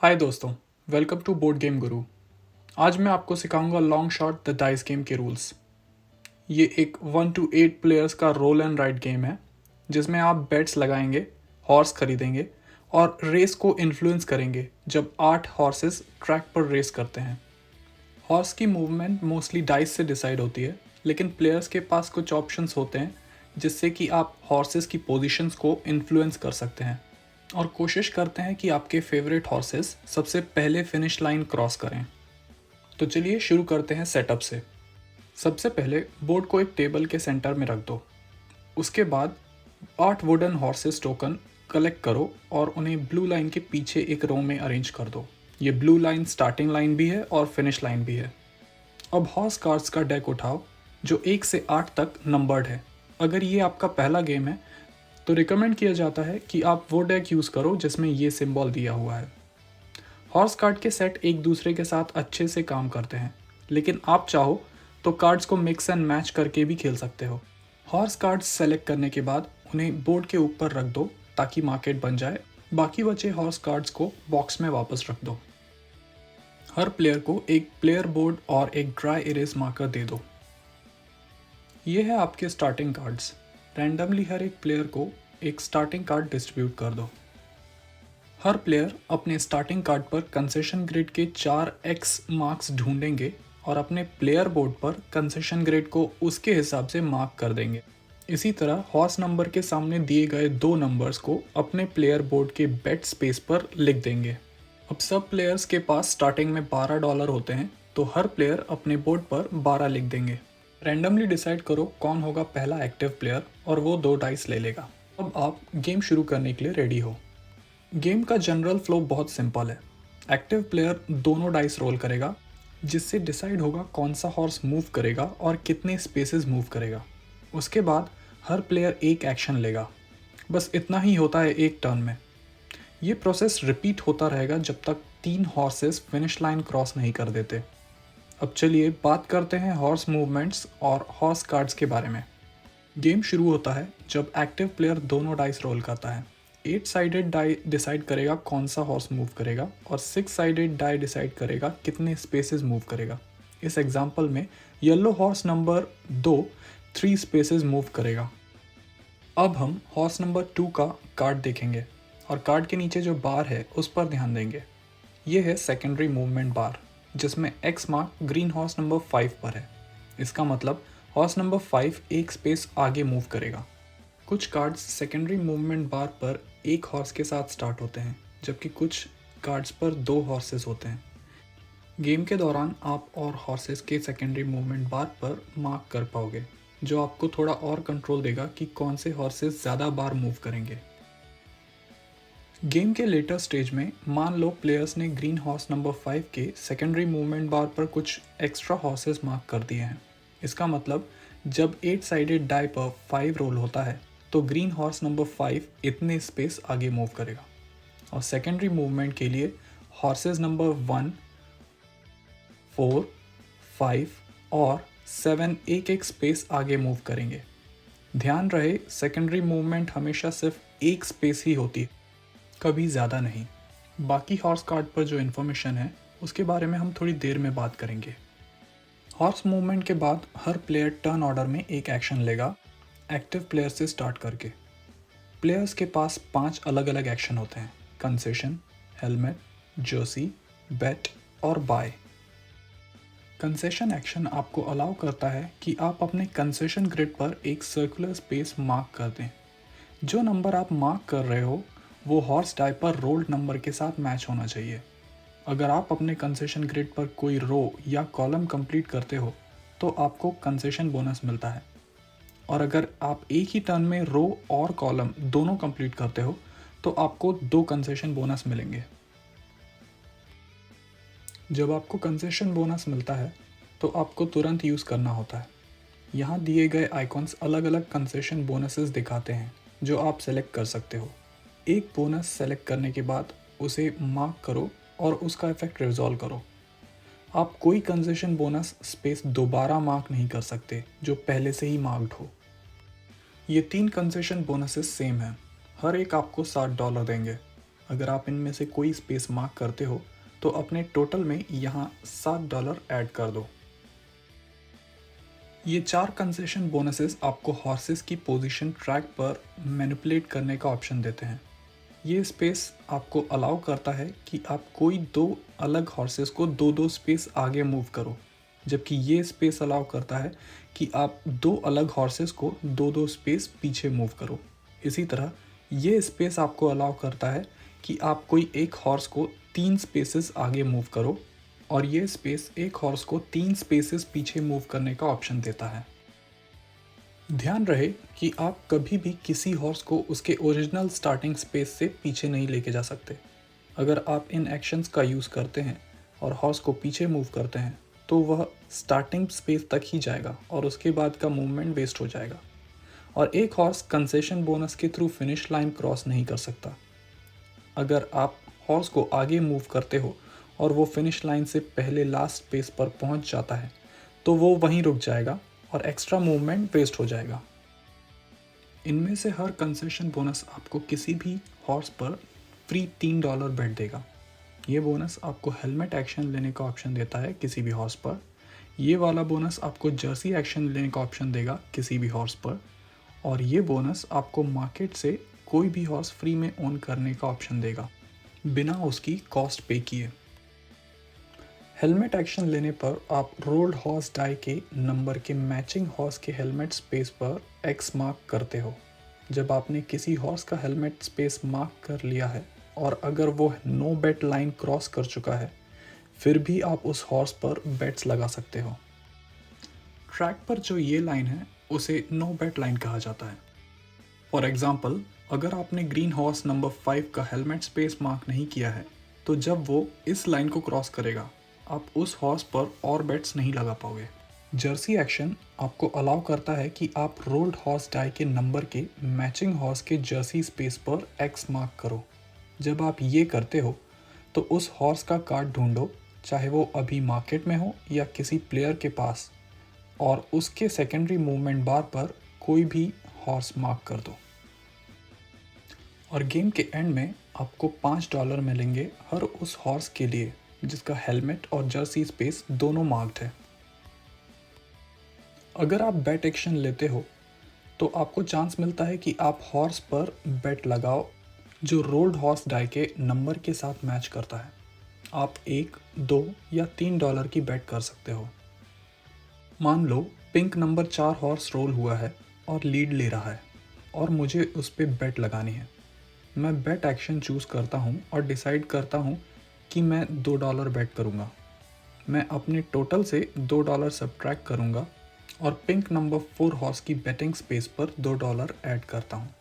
हाय दोस्तों, welcome to board game गुरु। आज मैं आपको सिखाऊंगा long shot the dice game के रूल्स। ये एक 1 to 8 प्लेयर्स का रोल एंड राइट गेम है जिसमें आप बेट्स लगाएंगे, हॉर्स खरीदेंगे और रेस को इन्फ्लुएंस करेंगे जब 8 हॉर्सेस ट्रैक पर रेस करते हैं। हॉर्स की मूवमेंट मोस्टली डाइस से डिसाइड होती है, लेकिन प्लेयर्स के पास कुछ ऑप्शंस होते हैं जिससे कि आप हॉर्सेस की पोजीशंस को इन्फ्लुएंस कर सकते हैं और कोशिश करते हैं कि आपके फेवरेट हॉर्सेस सबसे पहले फिनिश लाइन क्रॉस करें। तो चलिए शुरू करते हैं सेटअप से। सबसे पहले बोर्ड को एक टेबल के सेंटर में रख दो। उसके बाद 8 वुडन हॉर्सेस टोकन कलेक्ट करो और उन्हें ब्लू लाइन के पीछे एक रो में अरेंज कर दो। ये ब्लू लाइन स्टार्टिंग लाइन भी है और फिनिश लाइन भी है। अब हॉर्स कार्ड्स का डेक उठाओ जो 1 से 8 तक नंबर्ड है। अगर ये आपका पहला गेम है तो रिकमेंड किया जाता है कि आप वो डेक यूज़ करो जिसमें ये सिंबल दिया हुआ है। हॉर्स कार्ड के सेट एक दूसरे के साथ अच्छे से काम करते हैं, लेकिन आप चाहो तो कार्ड्स को मिक्स एंड मैच करके भी खेल सकते हो। हॉर्स कार्ड्स सेलेक्ट करने के बाद उन्हें बोर्ड के ऊपर रख दो ताकि मार्केट बन जाए। बाकी बचे हॉर्स कार्ड्स को बॉक्स में वापस रख दो। हर प्लेयर को एक प्लेयर बोर्ड और एक ड्राई इरेज मार्कर दे दो। ये है आपके स्टार्टिंग कार्ड्स। रैंडमली हर एक प्लेयर को एक स्टार्टिंग कार्ड डिस्ट्रीब्यूट कर दो। हर प्लेयर अपने स्टार्टिंग कार्ड पर कंसेशन ग्रिड के 4 एक्स मार्क्स ढूंढेंगे और अपने प्लेयर बोर्ड पर कंसेशन ग्रिड को उसके हिसाब से मार्क कर देंगे। इसी तरह हॉर्स नंबर के सामने दिए गए 2 नंबर्स को अपने प्लेयर बोर्ड के बेट स्पेस पर लिख देंगे। अब सब प्लेयर्स के पास स्टार्टिंग में $12 होते हैं, तो हर प्लेयर अपने बोर्ड पर 12 लिख देंगे। रैंडमली डिसाइड करो कौन होगा पहला एक्टिव प्लेयर और वो 2 डाइस ले लेगा। अब आप गेम शुरू करने के लिए रेडी हो। गेम का जनरल फ्लो बहुत सिंपल है। एक्टिव प्लेयर दोनों डाइस रोल करेगा जिससे डिसाइड होगा कौन सा हॉर्स मूव करेगा और कितने स्पेसेस मूव करेगा। उसके बाद हर प्लेयर एक एक्शन लेगा। बस इतना ही होता है एक टर्न में। ये प्रोसेस रिपीट होता रहेगा जब तक 3 हॉर्सेस फिनिश लाइन क्रॉस नहीं कर देते। अब चलिए बात करते हैं हॉर्स मूवमेंट्स और हॉर्स कार्ड्स के बारे में। गेम शुरू होता है जब एक्टिव प्लेयर दोनों डाइस रोल करता है। 8 साइडेड डाई डिसाइड करेगा कौन सा हॉर्स मूव करेगा और 6 साइडेड डाई डिसाइड करेगा कितने स्पेसेस मूव करेगा। इस एग्जांपल में yellow horse number 2 3 spaces move करेगा। अब हम हॉर्स नंबर 2 का कार्ड देखेंगे और कार्ड के नीचे जो बार है उस पर ध्यान देंगे। ये है सेकेंडरी मूवमेंट बार जिसमें x mark green horse number 5 पर है। इसका मतलब हॉर्स नंबर 5 एक स्पेस आगे मूव करेगा। कुछ कार्ड्स सेकेंडरी मूवमेंट बार पर एक हॉर्स के साथ स्टार्ट होते हैं, जबकि कुछ कार्ड्स पर 2 हॉर्सेस होते हैं। गेम के दौरान आप और हॉर्सेस के सेकेंडरी मूवमेंट बार पर मार्क कर पाओगे, जो आपको थोड़ा और कंट्रोल देगा कि कौन से हॉर्सेस ज़्यादा बार मूव करेंगे। गेम के लेटर स्टेज में मान लो प्लेयर्स ने ग्रीन हॉर्स नंबर 5 के सेकेंडरी मूवमेंट बार पर कुछ एक्स्ट्रा हॉर्सेस मार्क कर दिए हैं। इसका मतलब जब 8 साइडेड डाई पर 5 रोल होता है तो ग्रीन हॉर्स नंबर 5 इतने स्पेस आगे मूव करेगा और सेकेंडरी मूवमेंट के लिए हॉर्सेस नंबर 1, 4, 5 और 7 एक एक स्पेस आगे मूव करेंगे। ध्यान रहे सेकेंडरी मूवमेंट हमेशा सिर्फ एक स्पेस ही होती है, कभी ज़्यादा नहीं। बाकी हॉर्स कार्ड पर जो इन्फॉर्मेशन है उसके बारे में हम थोड़ी देर में बात करेंगे। हॉर्स मूवमेंट के बाद हर प्लेयर टर्न ऑर्डर में एक एक्शन लेगा, एक्टिव प्लेयर से स्टार्ट करके। प्लेयर्स के पास 5 अलग अलग एक्शन होते हैं: कंसेशन, हेलमेट, जर्सी, बेट और बाय। कंसेशन एक्शन आपको अलाउ करता है कि आप अपने कंसेशन ग्रिड पर एक सर्कुलर स्पेस मार्क कर दें। जो नंबर आप मार्क कर रहे हो वो हॉर्स डाई पर रोल्ड नंबर के साथ मैच होना चाहिए। अगर आप अपने कंसेशन ग्रिड पर कोई रो या कॉलम कंप्लीट करते हो तो आपको कंसेशन बोनस मिलता है, और अगर आप एक ही टर्न में रो और कॉलम दोनों कंप्लीट करते हो तो आपको 2 कंसेशन बोनस मिलेंगे। जब आपको कंसेशन बोनस मिलता है तो आपको तुरंत यूज़ करना होता है। यहाँ दिए गए आइकॉन्स अलग अलग कंसेशन बोनसेस दिखाते हैं जो आप सेलेक्ट कर सकते हो। एक बोनस सेलेक्ट करने के बाद उसे मार्क करो और उसका इफेक्ट रिजॉल्व करो। आप कोई कंसेशन बोनस स्पेस दोबारा मार्क नहीं कर सकते जो पहले से ही मार्क्ड हो। ये 3 कंसेशन बोनसेस सेम हैं, हर एक आपको $60 देंगे। अगर आप इनमें से कोई स्पेस मार्क करते हो तो अपने टोटल में यहाँ $7 ऐड कर दो। ये 4 कंसेशन बोनसेस आपको हॉर्सेस की पोजीशन ट्रैक पर मैनिपुलेट करने का ऑप्शन देते हैं। ये स्पेस आपको अलाउ करता है कि आप कोई दो अलग हॉर्सेस को दो दो स्पेस आगे मूव करो, जबकि ये स्पेस अलाउ करता है कि आप दो अलग हॉर्सेस को दो दो स्पेस पीछे मूव करो। इसी तरह ये स्पेस आपको अलाउ करता है कि आप कोई एक हॉर्स को 3 स्पेसेस आगे मूव करो, और ये स्पेस एक हॉर्स को 3 स्पेसेस पीछे मूव करने का ऑप्शन देता है। ध्यान रहे कि आप कभी भी किसी हॉर्स को उसके ओरिजिनल स्टार्टिंग स्पेस से पीछे नहीं लेके जा सकते। अगर आप इन एक्शंस का यूज़ करते हैं और हॉर्स को पीछे मूव करते हैं तो वह स्टार्टिंग स्पेस तक ही जाएगा और उसके बाद का मूवमेंट वेस्ट हो जाएगा, और एक हॉर्स कंसेशन बोनस के थ्रू फिनिश लाइन क्रॉस नहीं कर सकता। अगर आप हॉर्स को आगे मूव करते हो और वो फिनिश लाइन से पहले लास्ट स्पेस पर पहुंच जाता है तो वो वहीं रुक जाएगा और एक्स्ट्रा मूवमेंट वेस्ट हो जाएगा। इनमें से हर कंसेशन बोनस आपको किसी भी हॉर्स पर फ्री $3 बेट देगा। ये बोनस आपको हेलमेट एक्शन लेने का ऑप्शन देता है किसी भी हॉर्स पर। ये वाला बोनस आपको जर्सी एक्शन लेने का ऑप्शन देगा किसी भी हॉर्स पर, और ये बोनस आपको मार्केट से कोई भी हॉर्स फ्री में ओन करने का ऑप्शन देगा बिना उसकी कॉस्ट पे किए। हेलमेट एक्शन लेने पर आप रोल्ड हॉर्स डाई के नंबर के मैचिंग हॉर्स के हेलमेट स्पेस पर एक्स मार्क करते हो। जब आपने किसी हॉर्स का हेलमेट स्पेस मार्क कर लिया है और अगर वो नो बेट लाइन क्रॉस कर चुका है, फिर भी आप उस हॉर्स पर बेट्स लगा सकते हो। ट्रैक पर जो ये लाइन है उसे नो बेट लाइन कहा जाता है। फॉर एग्जाम्पल, अगर आपने ग्रीन हॉर्स नंबर 5 का हेलमेट स्पेस मार्क नहीं किया है तो जब वो इस लाइन को क्रॉस करेगा आप उस हॉर्स पर और बेट्स नहीं लगा पाओगे। जर्सी एक्शन आपको अलाउ करता है कि आप रोल्ड हॉर्स डाई के नंबर के मैचिंग हॉर्स के जर्सी स्पेस पर एक्स मार्क करो। जब आप ये करते हो तो उस हॉर्स का कार्ड ढूंढो, चाहे वो अभी मार्केट में हो या किसी प्लेयर के पास, और उसके सेकेंडरी मूवमेंट बार पर कोई भी हॉर्स मार्क कर दो। और गेम के एंड में आपको $5 मिलेंगे हर उस हॉर्स के लिए जिसका हेलमेट और जर्सी स्पेस दोनों मार्क्ड है। अगर आप बेट एक्शन लेते हो तो आपको चांस मिलता है कि आप हॉर्स पर बेट लगाओ जो रोल्ड हॉर्स डाई के नंबर के साथ मैच करता है। आप 1, 2 या $3 की बेट कर सकते हो। मान लो पिंक नंबर 4 हॉर्स रोल हुआ है और लीड ले रहा है और मुझे उस पर बेट लगानी है। मैं बेट एक्शन चूज़ करता हूँ और डिसाइड करता हूँ कि मैं $2 बेट करूँगा। मैं अपने टोटल से $2 सब्ट्रैक्ट करूँगा और पिंक नंबर 4 हॉर्स की बेटिंग स्पेस पर $2 ऐड करता हूँ।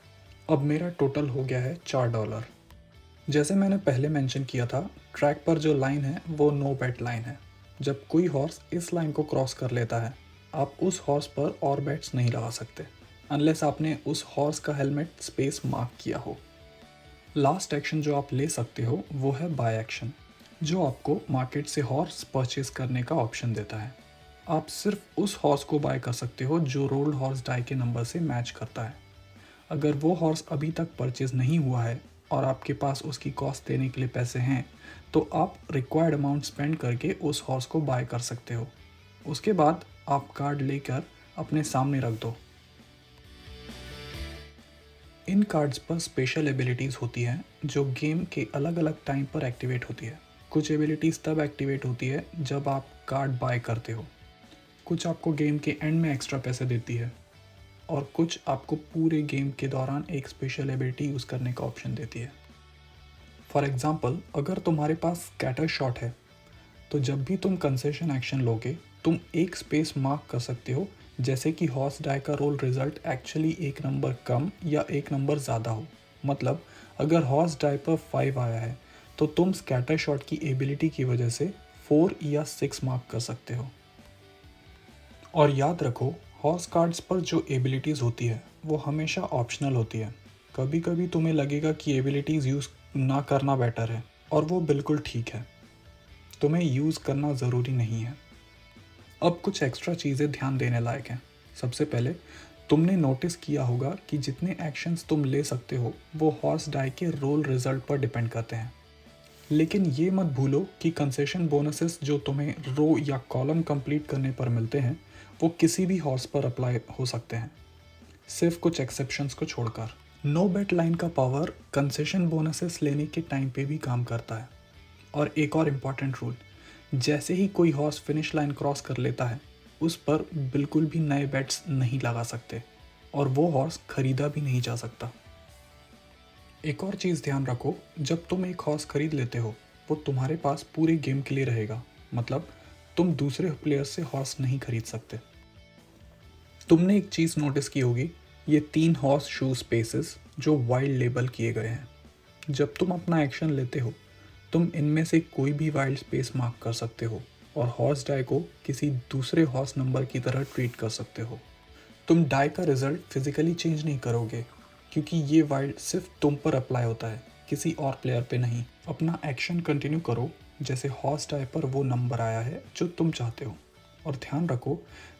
अब मेरा टोटल हो गया है $4। जैसे मैंने पहले मेंशन किया था, ट्रैक पर जो लाइन है वो नो बेट लाइन है। जब कोई हॉर्स इस लाइन को क्रॉस कर लेता है आप उस हॉर्स पर और बेट्स नहीं लगा सकते अनलेस आपने उस हॉर्स का हेलमेट स्पेस मार्क किया हो। लास्ट एक्शन जो आप ले सकते हो वो है बाय एक्शन, जो आपको मार्केट से हॉर्स परचेज करने का ऑप्शन देता है। आप सिर्फ उस हॉर्स को बाय कर सकते हो जो रोल्ड हॉर्स डाई के नंबर से मैच करता है। अगर वो हॉर्स अभी तक परचेज नहीं हुआ है और आपके पास उसकी कॉस्ट देने के लिए पैसे हैं तो आप रिक्वायर्ड अमाउंट स्पेंड करके उस हॉर्स को बाय कर सकते हो। उसके बाद आप कार्ड लेकर अपने सामने रख दो। इन कार्ड्स पर स्पेशल एबिलिटीज़ होती हैं जो गेम के अलग अलग टाइम पर एक्टिवेट होती है। कुछ एबिलिटीज़ तब एक्टिवेट होती है जब आप कार्ड बाय करते हो, कुछ आपको गेम के एंड में एक्स्ट्रा पैसे देती है, और कुछ आपको पूरे गेम के दौरान एक स्पेशल एबिलिटी यूज़ करने का ऑप्शन देती है। फॉर एग्ज़ाम्पल, अगर तुम्हारे पास स्कैटर शॉट है तो जब भी तुम कंसेशन एक्शन लोगे तुम एक स्पेस मार्क कर सकते हो, जैसे कि हॉर्स डाई का रोल रिजल्ट एक्चुअली एक नंबर कम या एक नंबर ज़्यादा हो। मतलब अगर हॉर्स डाई पर 5 आया है तो तुम स्कैटर शॉट की एबिलिटी की वजह से 4 या 6 मार्क कर सकते हो। और याद रखो, हॉर्स कार्ड्स पर जो एबिलिटीज़ होती है वो हमेशा ऑप्शनल होती है। कभी कभी तुम्हें लगेगा कि एबिलिटीज़ यूज़ ना करना बेटर है, और वो बिल्कुल ठीक है, तुम्हें यूज़ करना ज़रूरी नहीं है। अब कुछ एक्स्ट्रा चीज़ें ध्यान देने लायक हैं। सबसे पहले, तुमने नोटिस किया होगा कि जितने एक्शंस तुम ले सकते हो वो हॉर्स डाई के रोल रिजल्ट पर डिपेंड करते हैं। लेकिन ये मत भूलो कि कंसेशन बोनसेस जो तुम्हें रो या कॉलम कंप्लीट करने पर मिलते हैं वो किसी भी हॉर्स पर अप्लाई हो सकते हैं, सिर्फ कुछ एक्सेप्शंस को छोड़कर। नो बेट लाइन का पावर कंसेशन बोनसेस लेने के टाइम पे भी काम करता है। और एक और इम्पॉर्टेंट रूल, जैसे ही कोई हॉर्स फिनिश लाइन क्रॉस कर लेता है उस पर बिल्कुल भी नए बेट्स नहीं लगा सकते और वो हॉर्स खरीदा भी नहीं जा सकता। एक और चीज़ ध्यान रखो, जब तुम एक हॉर्स खरीद लेते हो वो तुम्हारे पास पूरे गेम के लिए रहेगा, मतलब तुम दूसरे प्लेयर से हॉर्स नहीं खरीद सकते। तुमने एक चीज़ नोटिस की होगी, ये 3 हॉर्स शू स्पेसेस जो वाइल्ड लेबल किए गए हैं। जब तुम अपना एक्शन लेते हो तुम इनमें से कोई भी वाइल्ड स्पेस मार्क कर सकते हो और हॉर्स डाई को किसी दूसरे हॉर्स नंबर की तरह ट्रीट कर सकते हो। तुम डाई का रिजल्ट फिजिकली चेंज नहीं करोगे क्योंकि ये वाइल्ड सिर्फ तुम पर अप्लाई होता है, किसी और प्लेयर पे नहीं। अपना एक्शन कंटिन्यू करो जैसे हॉर्स डाई पर वो नंबर आया है जो तुम चाहते हो। और ध्यान रखो,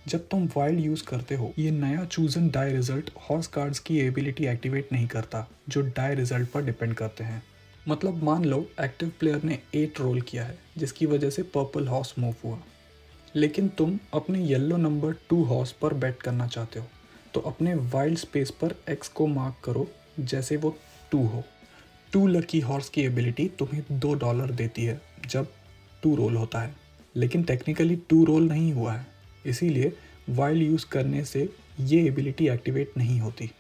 जब तुम वाइल्ड यूज़ करते हो ये नया chosen die result horse cards की एबिलिटी एक्टिवेट नहीं करता जो डाई रिजल्ट पर डिपेंड करते हैं। मतलब मान लो एक्टिव प्लेयर ने 8 रोल किया है जिसकी वजह से पर्पल हॉर्स मूव हुआ, लेकिन तुम अपने येलो नंबर 2 हॉर्स पर बेट करना चाहते हो तो अपने वाइल्ड स्पेस पर एक्स को मार्क करो जैसे वो 2 हो। 2 लकी हॉर्स की एबिलिटी तुम्हें $2 देती है जब 2 रोल होता है, लेकिन टेक्निकली 2 रोल नहीं हुआ है, इसीलिए वाइल्ड यूज़ करने से ये एबिलिटी एक्टिवेट नहीं होती।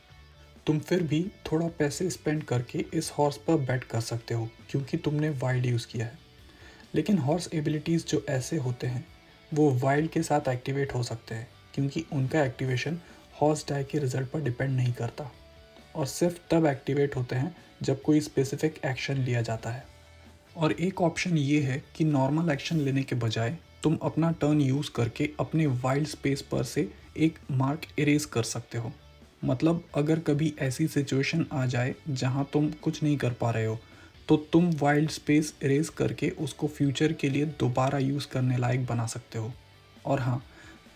तुम फिर भी थोड़ा पैसे स्पेंड करके इस हॉर्स पर बेट कर सकते हो क्योंकि तुमने वाइल्ड यूज़ किया है, लेकिन हॉर्स एबिलिटीज़ जो ऐसे होते हैं वो वाइल्ड के साथ एक्टिवेट हो सकते हैं क्योंकि उनका एक्टिवेशन हॉर्स डाई के रिजल्ट पर डिपेंड नहीं करता और सिर्फ तब एक्टिवेट होते हैं जब कोई स्पेसिफिक एक्शन लिया जाता है। और एक ऑप्शन ये है कि नॉर्मल एक्शन लेने के बजाय तुम अपना टर्न यूज़ करके अपने वाइल्ड स्पेस पर से एक मार्क इरेज कर सकते हो। मतलब अगर कभी ऐसी सिचुएशन आ जाए जहां तुम कुछ नहीं कर पा रहे हो तो तुम वाइल्ड स्पेस इरेज करके उसको फ्यूचर के लिए दोबारा यूज़ करने लायक बना सकते हो। और हाँ,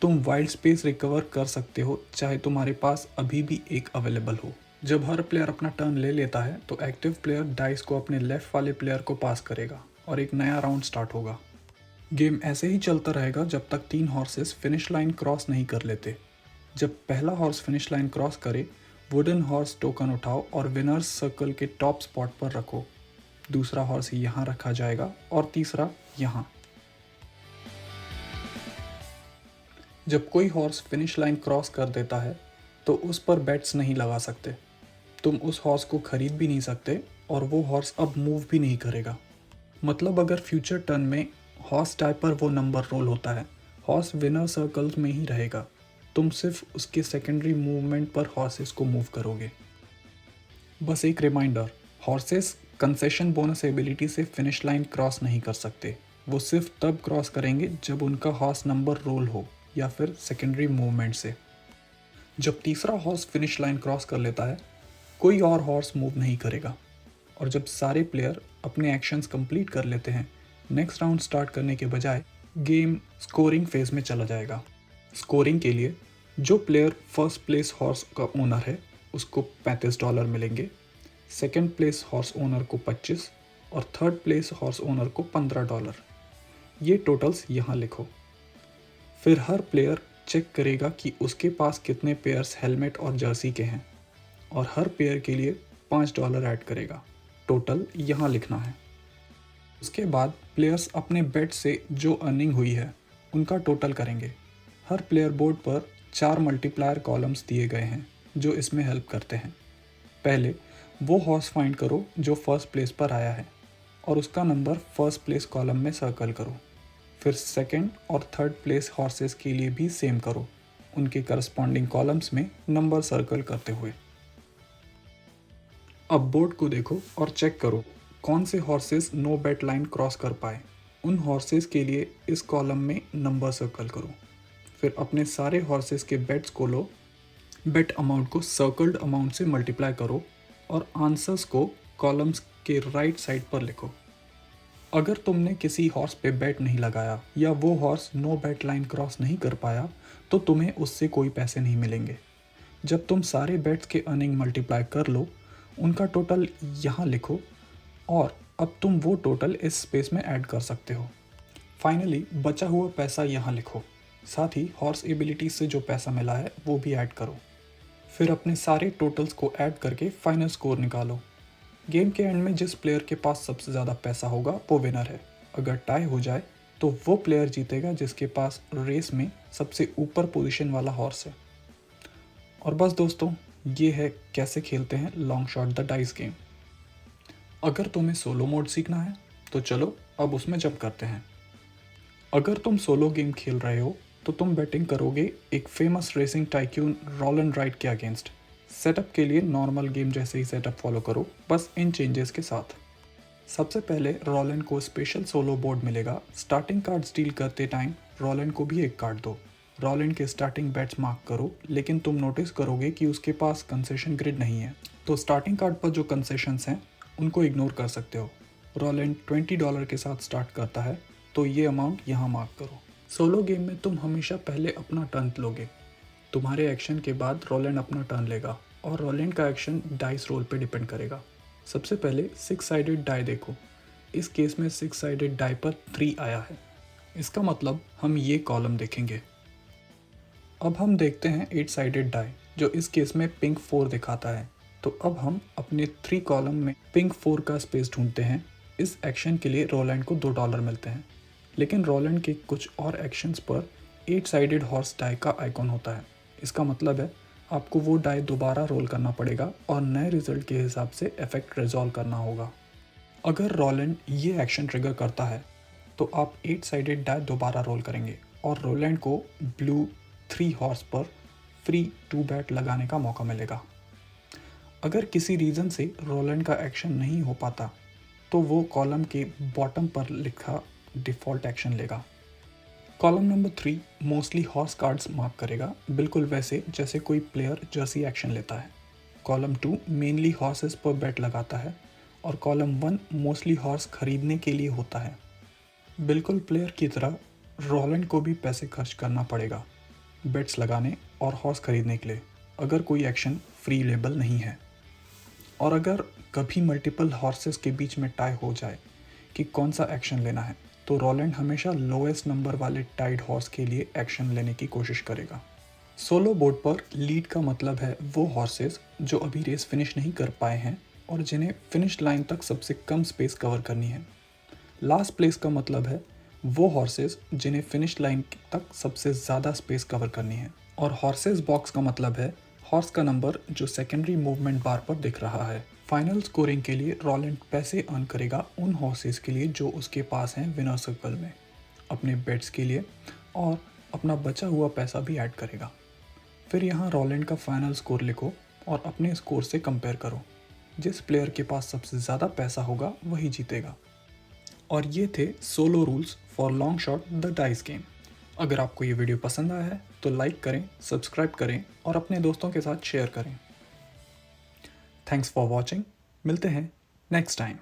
तुम वाइल्ड स्पेस रिकवर कर सकते हो चाहे तुम्हारे पास अभी भी एक अवेलेबल हो। जब हर प्लेयर अपना टर्न ले लेता है तो एक्टिव प्लेयर डाइस को अपने लेफ्ट वाले प्लेयर को पास करेगा और एक नया राउंड स्टार्ट होगा। गेम ऐसे ही चलता रहेगा जब तक 3 हॉर्सेस फिनिश लाइन क्रॉस नहीं कर लेते। जब पहला हॉर्स फिनिश लाइन क्रॉस करे वुडन हॉर्स टोकन उठाओ और विनर्स सर्कल के टॉप स्पॉट पर रखो। दूसरा हॉर्स यहाँ रखा जाएगा और तीसरा यहाँ। जब कोई हॉर्स फिनिश लाइन क्रॉस कर देता है तो उस पर बेट्स नहीं लगा सकते, तुम उस हॉर्स को खरीद भी नहीं सकते और वो हॉर्स अब मूव भी नहीं करेगा। मतलब अगर फ्यूचर टर्न में हॉर्स डाई पर वो नंबर रोल होता है हॉर्स विनर सर्कल्स में ही रहेगा, तुम सिर्फ उसके सेकेंडरी मूवमेंट पर हॉर्सेस को मूव करोगे। बस एक reminder, horses concession bonus ability से फिनिश लाइन क्रॉस नहीं कर सकते, वो सिर्फ तब क्रॉस करेंगे जब उनका हॉर्स नंबर रोल हो या फिर सेकेंडरी मूवमेंट से। जब तीसरा हॉर्स फिनिश लाइन क्रॉस कर लेता है कोई और हॉर्स मूव नहीं करेगा और जब सारे प्लेयर अपने एक्शंस कंप्लीट कर लेते हैं नेक्स्ट राउंड स्टार्ट करने के बजाय गेम स्कोरिंग फेज में चला जाएगा। स्कोरिंग के लिए जो प्लेयर फर्स्ट प्लेस हॉर्स का ओनर है उसको $35 मिलेंगे, सेकंड प्लेस हॉर्स ओनर को 25 और थर्ड प्लेस हॉर्स ओनर को $15। ये टोटल्स यहाँ लिखो। फिर हर प्लेयर चेक करेगा कि उसके पास कितने पेयर्स हेलमेट और जर्सी के हैं और हर पेयर के लिए $5 ऐड करेगा। टोटल यहाँ लिखना है। उसके बाद प्लेयर्स अपने बेट से जो अर्निंग हुई है उनका टोटल करेंगे। हर प्लेयर बोर्ड पर 4 मल्टीप्लायर कॉलम्स दिए गए हैं जो इसमें हेल्प करते हैं। पहले वो हॉर्स फाइंड करो जो फर्स्ट प्लेस पर आया है और उसका नंबर फर्स्ट प्लेस कॉलम में सर्कल करो। फिर सेकंड और थर्ड प्लेस हॉर्सेस के लिए भी सेम करो, उनके करस्पॉन्डिंग कॉलम्स में नंबर सर्कल करते हुए। अब बोर्ड को देखो और चेक करो कौन से horses no bet line cross कर पाए। उन हॉर्सेस के लिए इस कॉलम में नंबर सर्कल करो। फिर अपने सारे हॉर्सेस के बेट्स को लो, बेट अमाउंट को सर्कल्ड अमाउंट से मल्टीप्लाई करो और आंसर्स को कॉलम्स के राइट साइड पर लिखो। अगर तुमने किसी हॉर्स पे बेट नहीं लगाया या वो horse no bet line cross नहीं कर पाया तो तुम्हें उससे कोई पैसे नहीं मिलेंगे। जब तुम सारे बेट्स के अर्निंग मल्टीप्लाई कर लो, उनका टोटल यहाँ लिखो और अब तुम वो टोटल इस स्पेस में ऐड कर सकते हो। फाइनली बचा हुआ पैसा यहाँ लिखो, साथ ही हॉर्स एबिलिटी से जो पैसा मिला है वो भी ऐड करो। फिर अपने सारे टोटल्स को ऐड करके फाइनल स्कोर निकालो। गेम के एंड में जिस प्लेयर के पास सबसे ज़्यादा पैसा होगा वो विनर है। अगर टाई हो जाए तो वो प्लेयर जीतेगा जिसके पास रेस में सबसे ऊपर पोजीशन वाला हॉर्स है। और बस दोस्तों, ये है कैसे खेलते हैं long shot the dice game. अगर तुम्हें सोलो मोड सीखना है तो चलो अब उसमें जंप करते हैं। अगर तुम सोलो गेम खेल रहे हो तो तुम बैटिंग करोगे एक famous racing tycoon roll and ride के अगेंस्ट। सेटअप के लिए नॉर्मल गेम जैसे ही सेटअप फॉलो करो, बस इन चेंजेस के साथ। सबसे पहले रोलन को स्पेशल सोलो बोर्ड मिलेगा। स्टार्टिंग कार्ड डील करते टाइम रोलन को भी एक कार्ड दो। रोलन के स्टार्टिंग बैट्स मार्क करो, लेकिन तुम नोटिस करोगे कि उसके पास कंसेशन ग्रिड नहीं है, तो स्टार्टिंग कार्ड पर जो कंसेशंस हैं उनको इग्नोर कर सकते हो। रोलन $20 के साथ स्टार्ट करता है, तो ये अमाउंट यहाँ मार्क करो। सोलो गेम में तुम हमेशा पहले अपना टर्न लोगे। तुम्हारे एक्शन के बाद रोलैंड अपना टर्न लेगा और रोलैंड का एक्शन डाइस रोल पे डिपेंड करेगा। सबसे पहले 6 साइडेड डाई देखो। इस केस में 6 साइडेड डाई पर 3 आया है। इसका मतलब हम ये कॉलम देखेंगे। अब हम देखते हैं 8 साइडेड डाई, जो इस केस में पिंक 4 दिखाता है। तो अब हम अपने 3 कॉलम में पिंक 4 का स्पेस ढूंढते हैं। इस एक्शन के लिए रोलैंड को $2 मिलते हैं, लेकिन रोलैंड के कुछ और एक्शंस पर 8 साइडेड हॉर्स डाई का आइकॉन होता है। इसका मतलब है आपको वो डाई दोबारा रोल करना पड़ेगा और नए रिजल्ट के हिसाब से इफेक्ट रिजॉल्व करना होगा। अगर रोलैंड ये एक्शन ट्रिगर करता है तो आप 8 साइडेड डाई दोबारा रोल करेंगे और रोलैंड को ब्लू 3 हॉर्स पर फ्री 2 बैट लगाने का मौका मिलेगा। अगर किसी रीज़न से रोलैंड का एक्शन नहीं हो पाता तो वो कॉलम के बॉटम पर लिखा डिफ़ॉल्ट एक्शन लेगा। Column number 3 mostly horse cards mark करेगा, बिल्कुल वैसे जैसे कोई प्लेयर जर्सी एक्शन लेता है। कॉलम 2 मेनली हॉर्सेस पर बेट लगाता है और कॉलम 1 मोस्टली हॉर्स खरीदने के लिए होता है। बिल्कुल प्लेयर की तरह रोलैंड को भी पैसे खर्च करना पड़ेगा बेट्स लगाने और हॉर्स खरीदने के लिए, अगर कोई एक्शन फ्री लेबल नहीं है। और अगर कभी मल्टीपल हॉर्सेस के बीच में टाई हो जाए कि कौन सा एक्शन लेना है, तो रोलैंड हमेशा लोएस्ट नंबर वाले टाइड हॉर्स के लिए एक्शन लेने की कोशिश करेगा। सोलो बोर्ड पर लीड का मतलब है वो हॉर्सेस जो अभी रेस फिनिश नहीं कर पाए हैं और जिन्हें फिनिश लाइन तक सबसे कम स्पेस कवर करनी है। लास्ट प्लेस का मतलब है वो हॉर्सेस जिन्हें फिनिश लाइन तक सबसे ज़्यादा स्पेस कवर करनी है। और हॉर्सेस बॉक्स का मतलब है हॉर्स का नंबर जो सेकेंडरी मूवमेंट बार पर दिख रहा है। फाइनल स्कोरिंग के लिए रोलैंड पैसे अर्न करेगा उन हॉर्सेस के लिए जो उसके पास हैं विनर सर्कल में, अपने बेट्स के लिए, और अपना बचा हुआ पैसा भी ऐड करेगा। फिर यहाँ रोलैंड का फाइनल स्कोर लिखो और अपने स्कोर से कंपेयर करो। जिस प्लेयर के पास सबसे ज़्यादा पैसा होगा वही जीतेगा। और ये थे solo rules for long shot the dice game. अगर आपको ये वीडियो पसंद आया है तो लाइक करें, सब्सक्राइब करें और अपने दोस्तों के साथ शेयर करें। Thanks for watching. मिलते हैं नेक्स्ट टाइम।